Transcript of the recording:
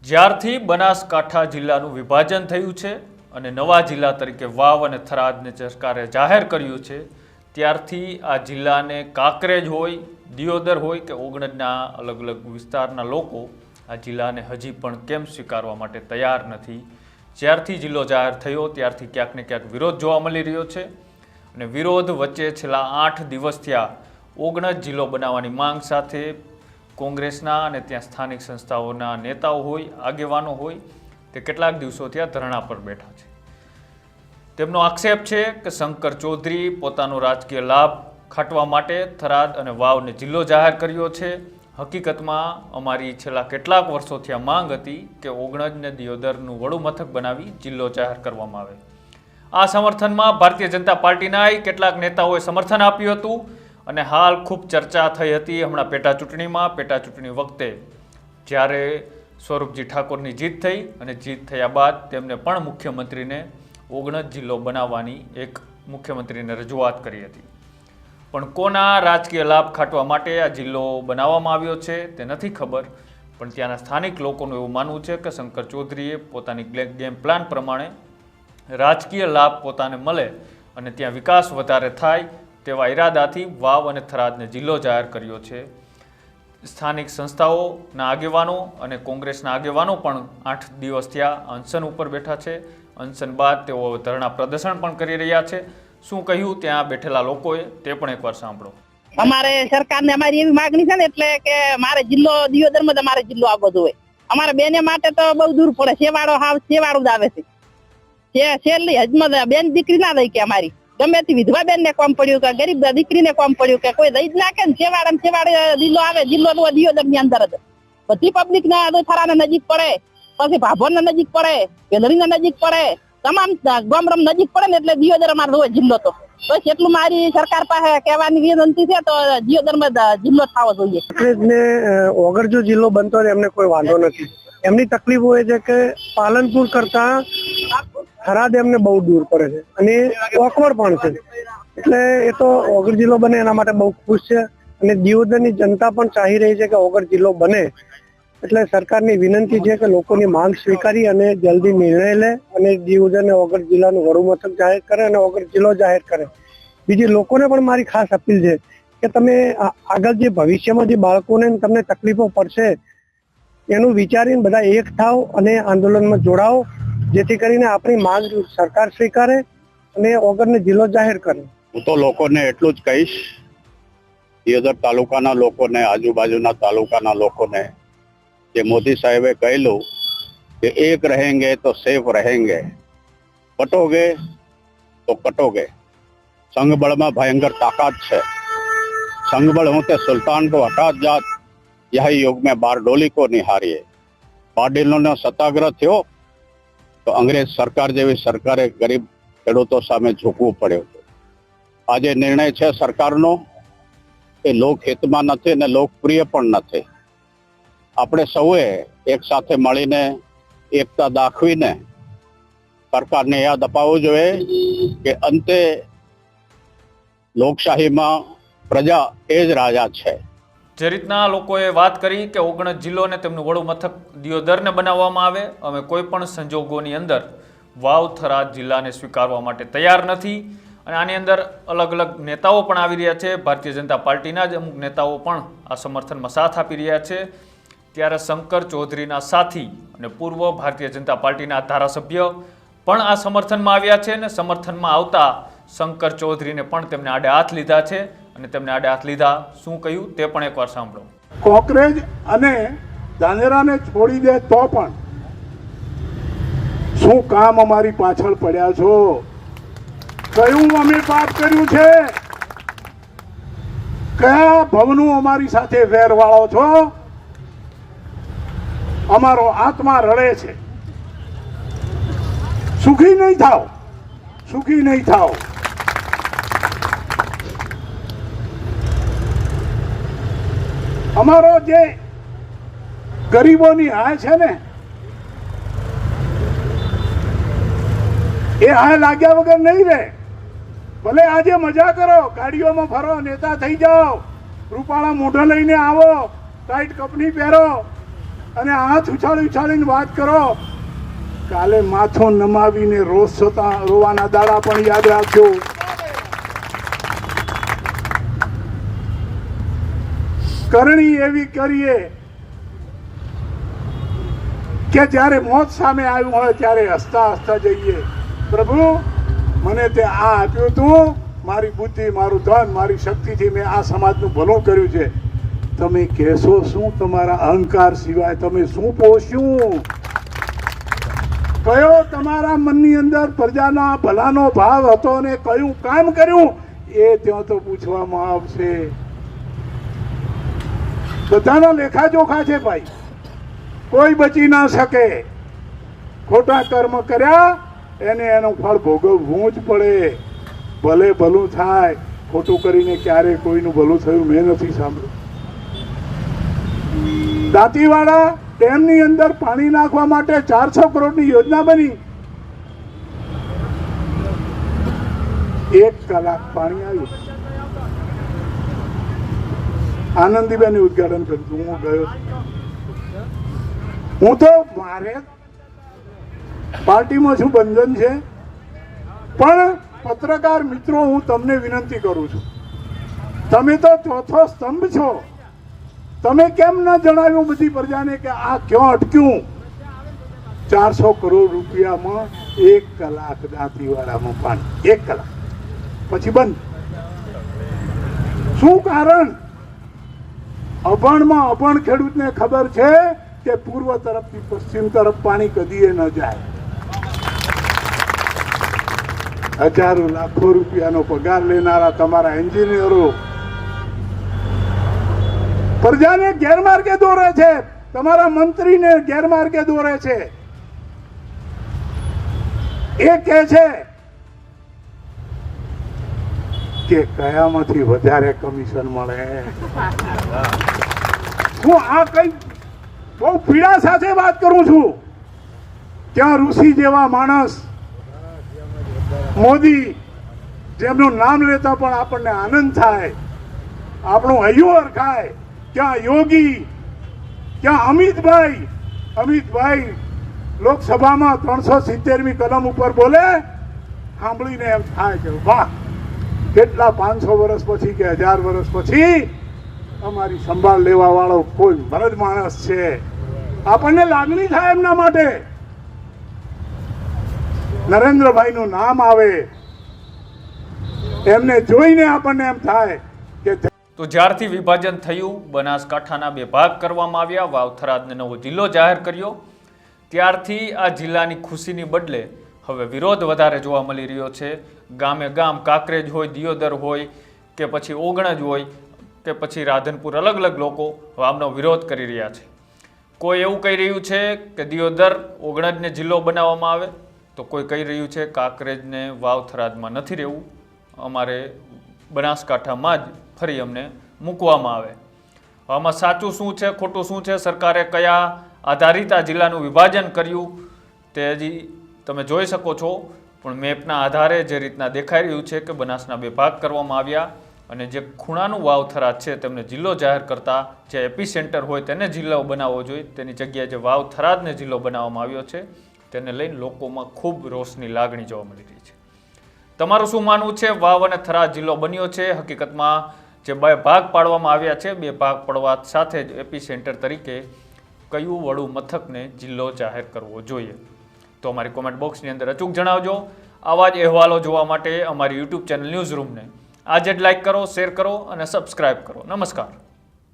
જ્યારથી બનાસકાંઠા જિલ્લાનું વિભાજન થયું છે અને નવા જિલ્લા તરીકે વાવ અને થરાદને સરકારે જાહેર કર્યું છે, ત્યારથી આ જિલ્લાને કાંકરેજ હોય, દિયોદર હોય કે ઓગણજના અલગ અલગ વિસ્તારના લોકો આ જિલ્લાને હજી પણ કેમ સ્વીકારવા માટે તૈયાર નથી। જ્યારથી જિલ્લો જાહેર થયો ત્યારથી ક્યાંક ને ક્યાંક વિરોધ જોવા મળી રહ્યો છે અને વિરોધ વચ્ચે છેલ્લા 8 દિવસથી આ ઓગણજ જિલ્લો બનાવવાની માંગ સાથે કોંગ્રેસના અને ત્યાં સ્થાનિક સંસ્થાઓના નેતાઓ હોય, આગેવાનો હોય તે કેટલાક દિવસોથી આ ધરણા પર બેઠા છે। તેમનો આક્ષેપ છે કે શંકર ચૌધરી પોતાનો રાજકીય લાભ ખાટવા માટે થરાદ અને વાવને જિલ્લો જાહેર કર્યો છે। હકીકતમાં અમારી છેલ્લા કેટલાક વર્ષોથી આ માંગ હતી કે ઓગણજને દિયોદરનું વડું મથક બનાવી જિલ્લો જાહેર કરવામાં આવે। આ સમર્થનમાં ભારતીય જનતા પાર્ટીના કેટલાક નેતાઓએ સમર્થન આપ્યું હતું અને હાલ ખૂબ ચર્ચા થઈ હતી હમણાં પેટા ચૂંટણી વખતે જ્યારે સ્વરૂપજી ઠાકોરની જીત થઈ અને જીત થયા બાદ તેમને પણ મુખ્યમંત્રીને ઓગણજ જિલ્લો બનાવવાની એક મુખ્યમંત્રીને રજૂઆત કરી હતી, પણ કોના રાજકીય લાભ ખાટવા માટે આ જિલ્લો બનાવવામાં આવ્યો છે તે નથી ખબર। પણ ત્યાંના સ્થાનિક લોકોનું એવું માનવું છે કે શંકર ચૌધરીએ પોતાની ગેમ પ્લાન પ્રમાણે રાજકીય લાભ પોતાને મળે અને ત્યાં વિકાસ વધારે થાય તેવા ઈરાદાથી વાવ અને થરાદને જિલ્લો જાહેર કર્યો છે। સ્થાનિક સંસ્થાઓના આગેવાનો અને કોંગ્રેસના આગેવાનો પણ 8 દિવસ થયા અનશન ઉપર બેઠા છે। અનશન બાદ તેઓ ધરણા પ્રદર્શન પણ કરી રહ્યા છે। શું કહ્યું ત્યાં બેઠેલા લોકોએ તે પણ એકવાર સાંભળો। અમારે સરકારને અમારી એવી માંગણી છે ને એટલે કે મારે જિલ્લો દિયોદરમાં જ અમારે જિલ્લો આવવો જોઈએ। અમારે બેને માટે તો બહુ દૂર પડે, સેવાળો જ આવે છે। છેલ્લી હજમાં બેન દીકરી ના રહી કે અમારી ગમે તે વિધવા બેન ને કોમ પડ્યું કે ગરીબ દીકરીને કોમ પડ્યું કે કોઈ દઈ જ નાખે ને છેવાડે જિલ્લો આવે, જિલ્લો દિયોદર ની અંદર જ બધી પબ્લિક ના થરાને નજીક પડે, પછી ભાભોર ને નજીક પડે, વેલરી ને નજીક પડે, તમામ ગામરમ નજીક પડે ને એટલે દિયોદર અમારે હોય જિલ્લો તો બસ એટલું મારી સરકાર પાસે કહેવાની વિનંતી છે તો દિયોદર માં જિલ્લો થવો જોઈએ। અગર જો જિલ્લો બનતો હોય એમને કોઈ વાંધો નથી, એમની તકલીફ હોય છે કે પાલનપુર કરતા થરાદ એમને બહુ દૂર પડે છે અને ઓકવર્ડ પણ છે, એટલે એ તો ઓગર જિલ્લો બને એના માટે બહુ ખુશ છે અને દિયોદરની જનતા પણ ચાહી રહી છે કે ઓગર જિલ્લો બને। એટલે સરકારની વિનંતી છે કે લોકોની માંગ સ્વીકારી અને જલ્દી નિર્ણય લે અને દિયોદરને ઓગર જિલ્લાનું વડું મથક જાહેર કરે અને ઓગર જિલ્લો જાહેર કરે। બીજી લોકોને પણ મારી ખાસ અપીલ છે કે તમે આગળ જે ભવિષ્યમાં જે બાળકોને તમને તકલીફો પડશે એનું વિચારીને બધા એક થાવ અને આંદોલનમાં જોડાઓ, જેથી કરીને આપણી માંગ સરકાર સ્વીકારે અને ઓગરને જિલ્લો જાહેર કરે। હું તો લોકોને એટલું જ કહીશ, દિયોદર તાલુકાના લોકોને, આજુબાજુના તાલુકાના લોકોને, જે મોદી સાહેબે કહેલું કે એક રહેંગે તો સેફ રહેંગે, કટોગે તો કટોगे। संघबल में भयंकर ताकत है। संघबल होते सुल्तान को हटा जात, यही युग में बारडोली को निहारिए। बारडोली नो सत्याग्रह थयो तो अंग्रेज सरकार जेवी सरकारे गरीब खेडूतो सामे झूकવું પડ્યું। આજે નિર્ણય છે સરકારનો એ લોકહિતમાં નથી ને લોકપ્રિય પણ નથી। આપણે સૌએ એક સાથે મળીને એકતા દાખવીને સરકારને યાદ અપાવવું જોઈએ કે અંતે લોકશાહીમાં પ્રજા એ જ રાજા છે। જે રીતના લોકોએ વાત કરી કે ઓગણજ જિલ્લોને તેમનું વડું મથક દિયોદરને બનાવવામાં આવે, અમે કોઈ પણ સંજોગોની અંદર વાવ થરાદ જિલ્લાને સ્વીકારવા માટે તૈયાર નથી અને આની અંદર અલગ અલગ નેતાઓ પણ આવી રહ્યા છે। ભારતીય જનતા પાર્ટીના જ અમુક નેતાઓ પણ આ સમર્થનમાં સાથ આપી રહ્યા છે। ત્યારે શંકર ચૌધરીના સાથી અને પૂર્વ ભારતીય જનતા પાર્ટીના ધારાસભ્ય પણ આ સમર્થનમાં આવ્યા છે અને સમર્થનમાં આવતા શંકર ચૌધરીને પણ તેમને આડે હાથ લીધા છે અને તેમને આડે હાથ લીધા શું કહ્યું તે પણ એકવાર સાંભળો। કોંકરેજ અને ધાનેરાને છોડી દે તો પણ શું કામ અમારી પાછળ પડ્યા છો? કયું અમે પાપ કર્યું છે? કયા ભવનું અમારી સાથે વેરવાળો છો? અમારો આત્મા રડે છે। સુખી નહીં થાવ, સુખી નહીં થાવ। અમારો જે ગરીબોની હાય છે ને એ હાય લાગ્યા વગર નહીં રહે। ભલે આજે મજા કરો, ગાડીઓમાં ફરો, નેતા થઈ જાઓ, રૂપાળા મોઢા લઈને આવો, ટાઈટ કપની પહેરો, અને હાથ ઉછાળી ઉછાળીને વાત કરો. કાલે માથો નમાવીને રોજ રોવાના દાડા પણ યાદ રાખજો. કરણી એવી કરીએ કે જ્યારે મોત સામે આવ્યું હોય ત્યારે હસતા હસતા જઈએ, પ્રભુ મને તે આ આપ્યું તું, મારી બુદ્ધિ, મારું ધન, મારી શક્તિથી મેં આ સમાજનું ભલું કર્યું છે. તમે કહેશો શું? તમારા અહંકાર સિવાય તમે શું પોષ્યું? કયો તમારા મનની અંદર પ્રજાના ભલાનો ભાવ હતો ને કયું કામ કર્યું એ ત્યાં તો પૂછવામાં આવશે. બધાના લેખાજોખા છે ભાઈ, કોઈ બચી ના શકે. ખોટા કર્મ કર્યા એને એનું ફળ ભોગવવું જ પડે. ભલે ભલું થાય, ખોટું કરીને ક્યારે કોઈનું ભલું થયું મેં નથી સાંભળ્યું. દાંતીવાડા ડેમની અંદર પાણી નાખવા માટે 400 કરોડની યોજના બની. 1 કલાક પાણી આવ્યું. આનંદીબેન ઉદઘાટન કર્યું. હું ગયો. હું તો મારે પાર્ટીમાં છું, બંધન છે, પણ પત્રકાર મિત્રો હું તમને વિનંતી કરું છું, તમે તો ચોથો સ્તંભ છો. તમે કેમ ન જણાવ્યું બધી પ્રજાને કે આ ક્યાં અટક્યું? 400 કરોડ રૂપિયામાં 1 કલાક દાંતીવાડામાં પાણી, 1 કલાક પછી બંધ. શું કારણ? અભણમાં અભણ ખેડૂતને ખબર છે કે પૂર્વ તરફથી પશ્ચિમ તરફ પાણી કદીએ ન જાય. હજારો લાખો રૂપિયાનો પગાર લેનારા તમારા એન્જિનિયરો પ્રજાને ગેરમાર્ગે દોરે છે, તમારા મંત્રીને ગેરમાર્ગે દોરે છે. એ કહે છે કે કયામાંથી વધારે કમિશન મળે. હું આ કઈ બહુ પીડા સાથે વાત કરું છું. ત્યાં ઋષિ જેવા માણસ મોદી, જેમનું નામ લેતા પણ આપણને આનંદ થાય, આપણું હૈયું હરખાય. ક્યાં યોગી, ક્યાં અમિતભાઈ લોકસભામાં 370મી કલમ ઉપર બોલે, સાંભળીને એમ થાય કે વાહ, કેટલા 500 વર્ષ પછી કે 1000 વર્ષ પછી અમારી સંભાળ લેવા વાળો કોઈ મરદ માણસ છે. આપણને લાગણી થાય એમના માટે. નરેન્દ્રભાઈનું નામ આવે, એમને જોઈને આપણને એમ થાય કે તો જ્યારથી વિભાજન થયું, બનાસકાંઠાના 2 ભાગ કરવામાં આવ્યા, વાવ થરાદને નવો જિલ્લો જાહેર કર્યો, ત્યારથી આ જિલ્લાની ખુશીની બદલે હવે વિરોધ વધારે જોવા મળી રહ્યો છે. ગામે ગામ કાંકરેજ હોય, દિયોદર હોય કે પછી ઓગણજ હોય કે પછી રાધનપુર, અલગ અલગ લોકો આમનો વિરોધ કરી રહ્યા છે. કોઈ એવું કહી રહ્યું છે કે દિયોદર ઓગણજને જિલ્લો બનાવવામાં આવે, તો કોઈ કહી રહ્યું છે કાંકરેજને વાવ થરાદમાં નથી રહેવું, અમારે બનાસકાંઠામાં જ ફરી અમને મૂકવામાં આવે. આમાં સાચું શું છે, ખોટું શું છે, સરકારે કયા આધારિત આ જિલ્લાનું વિભાજન કર્યું તે હજી તમે જોઈ શકો છો. પણ મેપના આધારે જે રીતના દેખાઈ રહ્યું છે કે બનાસના 2 ભાગ કરવામાં આવ્યા અને જે ખૂણાનું વાવ થરાદ છે તેમને જિલ્લો જાહેર કરતા જે એપી સેન્ટર હોય તેને જિલ્લો બનાવવો જોઈએ, તેની જગ્યાએ જે વાવ થરાદને જિલ્લો બનાવવામાં આવ્યો છે તેને લઈને લોકોમાં ખૂબ રોષની લાગણી જોવા મળી રહી છે. તમારું શું માનવું છે? વાવ અને થરાદ જિલ્લો બન્યો છે, હકીકતમાં જે 2 ભાગ પાડવામાં આવ્યા છે, 2 ભાગ પડવા સાથે જ એપી સેન્ટર તરીકે કયું વડું મથકને જિલ્લો જાહેર કરવો જોઈએ? તો અમારી કોમેન્ટ બોક્સની અંદર અચૂક જણાવજો. આવા જ અહેવાલો જોવા માટે અમારી યુટ્યુબ ચેનલ ન્યૂઝ રૂમને આજે જ લાઇક કરો, શેર કરો અને સબસ્ક્રાઇબ કરો. નમસ્કાર.